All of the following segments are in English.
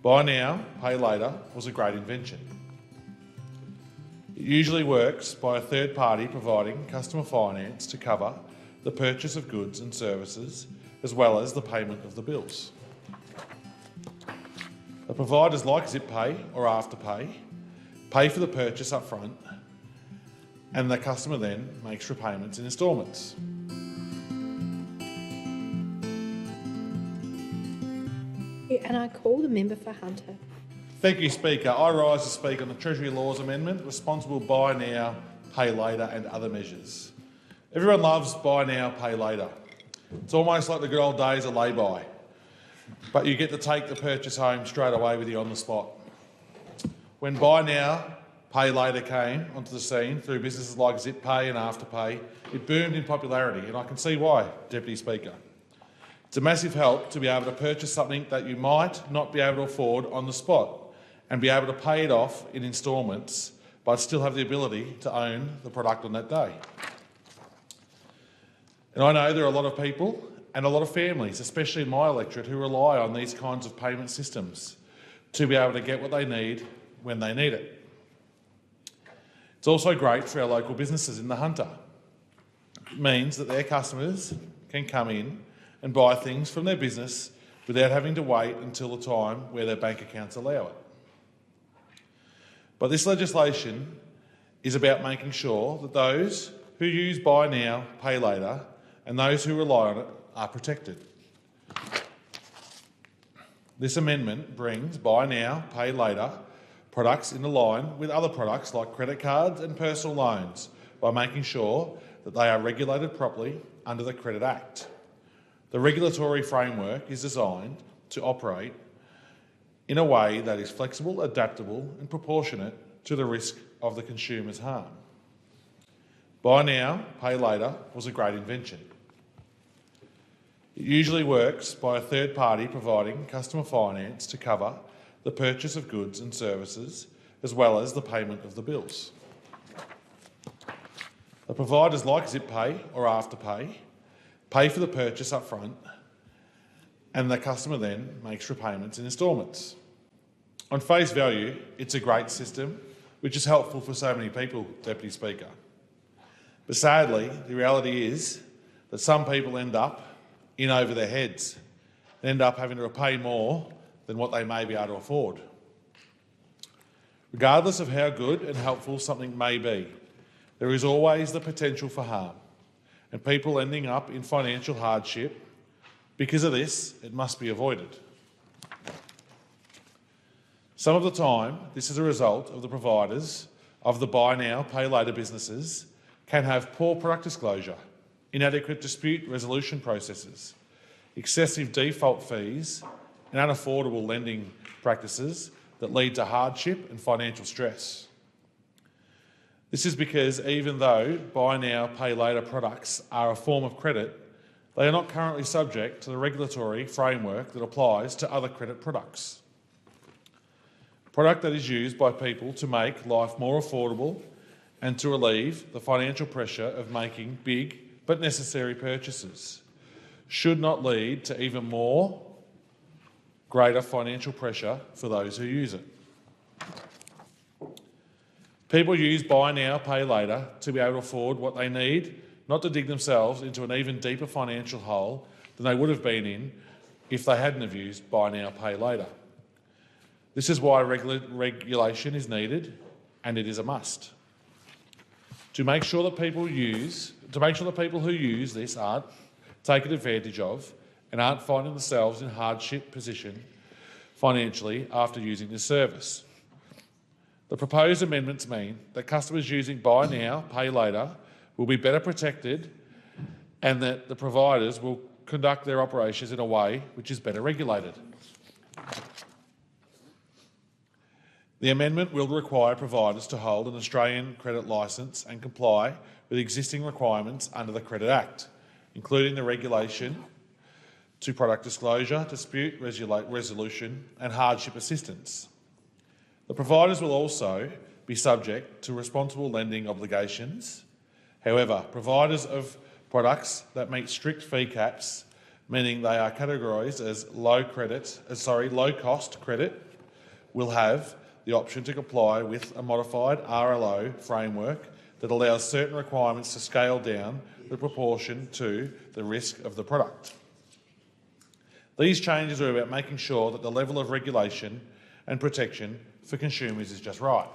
Buy now, pay later was a great invention. It usually works by a third party providing customer finance to cover the purchase of goods and services as well as the payment of the bills. The providers like ZipPay or Afterpay pay for the purchase up front and the customer then makes repayments in instalments. And I call the member for Hunter. Thank you, Speaker. I rise to speak on the Treasury Laws Amendment, responsible buy now, pay later and other measures. Everyone loves buy now, pay later. It's almost like the good old days of lay-by, but you get to take the purchase home straight away with you on the spot. When buy now, pay later came onto the scene through businesses like ZipPay and Afterpay, it boomed in popularity, and I can see why, Deputy Speaker. It's a massive help to be able to purchase something that you might not be able to afford on the spot and be able to pay it off in instalments but still have the ability to own the product on that day. And I know there are a lot of people and a lot of families, especially in my electorate, who rely on these kinds of payment systems to be able to get what they need when they need it. It's also great for our local businesses in the Hunter. It means that their customers can come in and buy things from their business without having to wait until the time where their bank accounts allow it. But this legislation is about making sure that those who use buy now, pay later, and those who rely on it are protected. This amendment brings buy now, pay later products into line with other products like credit cards and personal loans by making sure that they are regulated properly under the Credit Act. The regulatory framework is designed to operate in a way that is flexible, adaptable and proportionate to the risk of the consumer's harm. Buy now, pay later was a great invention. It usually works by a third party providing customer finance to cover the purchase of goods and services as well as the payment of the bills. The providers like ZipPay or Afterpay pay for the purchase up front and the customer then makes repayments in instalments. On face value, it's a great system which is helpful for so many people, Deputy Speaker. But sadly, the reality is that some people end up in over their heads and end up having to pay more than what they may be able to afford. Regardless of how good and helpful something may be, there is always the potential for harm and people ending up in financial hardship. Because of this, it must be avoided. Some of the time, this is a result of the providers of the buy now, pay later businesses can have poor product disclosure, inadequate dispute resolution processes, excessive default fees and unaffordable lending practices that lead to hardship and financial stress. This is because even though buy now, pay later products are a form of credit, they are not currently subject to the regulatory framework that applies to other credit products. A product that is used by people to make life more affordable and to relieve the financial pressure of making big but necessary purchases should not lead to even more greater financial pressure for those who use it. People use buy now, pay later to be able to afford what they need, not to dig themselves into an even deeper financial hole than they would have been in if they hadn't have used buy now, pay later. This is why regulation is needed, and it is a must. To make sure that people who use this aren't taken advantage of and aren't finding themselves in hardship position financially after using this service. The proposed amendments mean that customers using buy now, pay later will be better protected and that the providers will conduct their operations in a way which is better regulated. The amendment will require providers to hold an Australian credit licence and comply with existing requirements under the Credit Act, including the regulation to product disclosure, dispute resolution and hardship assistance. The providers will also be subject to responsible lending obligations. However, providers of products that meet strict fee caps, meaning they are categorised as low-cost credit, will have the option to comply with a modified RLO framework that allows certain requirements to scale down the proportion to the risk of the product. These changes are about making sure that the level of regulation and protection for consumers is just right.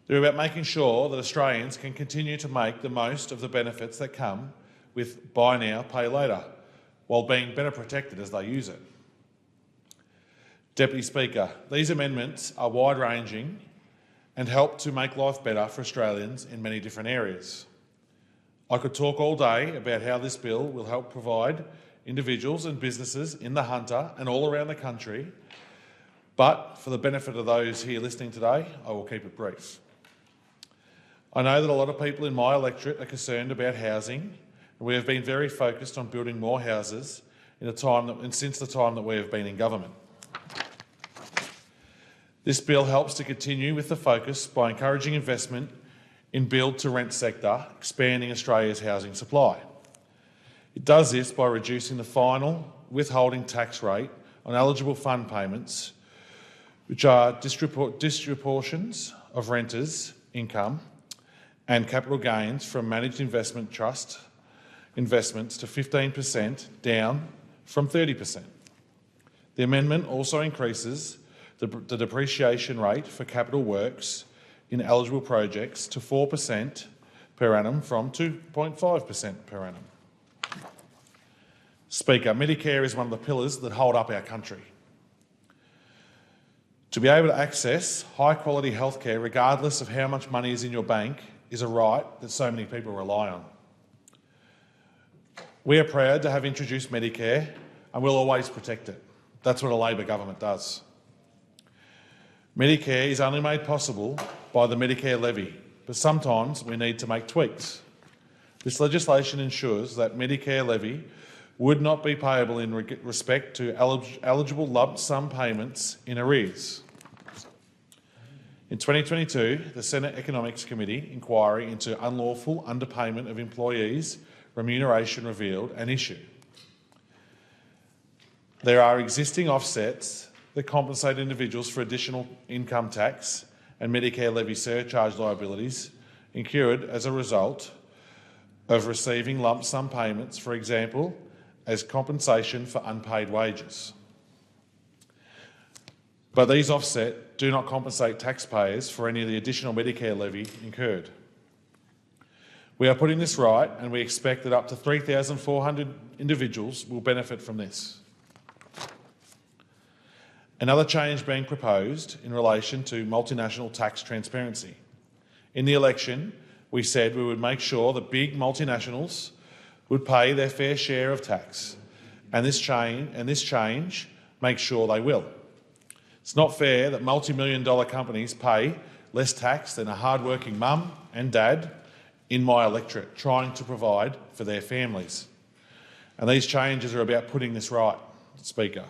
They're about making sure that Australians can continue to make the most of the benefits that come with buy now, pay later, while being better protected as they use it. Deputy Speaker, these amendments are wide-ranging and help to make life better for Australians in many different areas. I could talk all day about how this bill will help provide individuals and businesses in the Hunter and all around the country, but for the benefit of those here listening today, I will keep it brief. I know that a lot of people in my electorate are concerned about housing, and we have been very focused on building more houses since the time that we have been in government. This bill helps to continue with the focus by encouraging investment in build-to-rent sector, expanding Australia's housing supply. It does this by reducing the final withholding tax rate on eligible fund payments, which are distributions of renters' income and capital gains from managed investment trust investments to 15%, down from 30%. The amendment also increases the depreciation rate for capital works in eligible projects to 4% per annum from 2.5% per annum. Speaker, Medicare is one of the pillars that hold up our country. To be able to access high-quality healthcare regardless of how much money is in your bank is a right that so many people rely on. We are proud to have introduced Medicare and we'll always protect it. That's what a Labor government does. Medicare is only made possible by the Medicare levy, but sometimes we need to make tweaks. This legislation ensures that Medicare levy would not be payable in respect to eligible lump sum payments in arrears. In 2022, the Senate Economics Committee inquiry into unlawful underpayment of employees' remuneration revealed an issue. There are existing offsets that compensate individuals for additional income tax and Medicare levy surcharge liabilities incurred as a result of receiving lump sum payments, for example, as compensation for unpaid wages. But these offsets do not compensate taxpayers for any of the additional Medicare levy incurred. We are putting this right, and we expect that up to 3,400 individuals will benefit from this. Another change being proposed in relation to multinational tax transparency. In the election, we said we would make sure that big multinationals would pay their fair share of tax, and this change makes sure they will. It's not fair that multi-million-dollar companies pay less tax than a hard-working mum and dad in my electorate trying to provide for their families. And these changes are about putting this right, Speaker.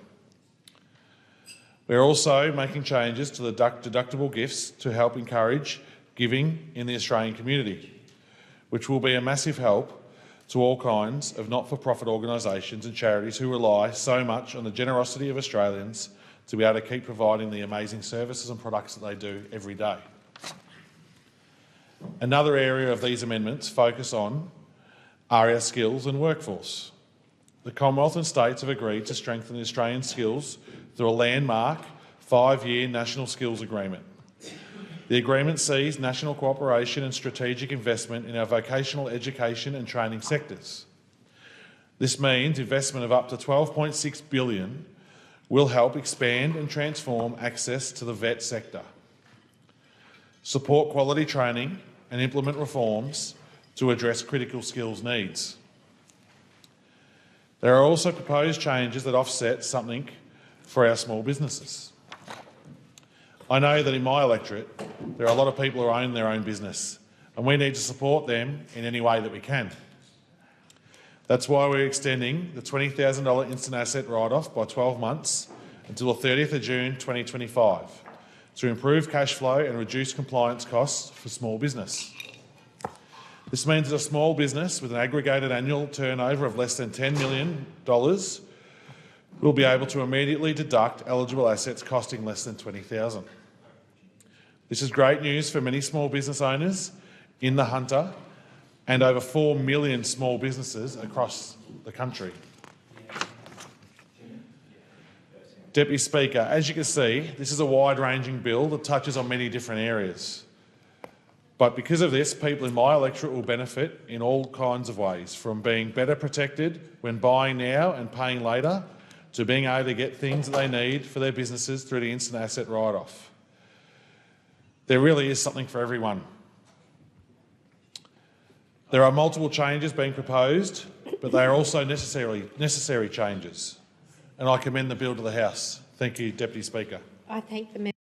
We're also making changes to the deductible gifts to help encourage giving in the Australian community, which will be a massive help to all kinds of not-for-profit organisations and charities who rely so much on the generosity of Australians to be able to keep providing the amazing services and products that they do every day. Another area of these amendments focus on are our skills and workforce. The Commonwealth and states have agreed to strengthen the Australian skills through a landmark 5-year national skills agreement. The agreement sees national cooperation and strategic investment in our vocational education and training sectors. This means investment of up to $12.6 billion will help expand and transform access to the vet sector, support quality training and implement reforms to address critical skills needs. There are also proposed changes that offset something for our small businesses. I know that in my electorate there are a lot of people who own their own business, and we need to support them in any way that we can. That's why we're extending the $20,000 instant asset write-off by 12 months until the 30th of June 2025 to improve cash flow and reduce compliance costs for small business. This means that a small business with an aggregated annual turnover of less than $10 million will be able to immediately deduct eligible assets costing less than $20,000. This is great news for many small business owners in the Hunter and over 4 million small businesses across the country. Deputy Speaker, as you can see, this is a wide-ranging bill that touches on many different areas. But because of this, people in my electorate will benefit in all kinds of ways, from being better protected when buying now and paying later, to being able to get things that they need for their businesses through the instant asset write-off. There really is something for everyone. There are multiple changes being proposed, but they are also necessary changes. And I commend the bill to the House. Thank you, Deputy Speaker. I thank the member.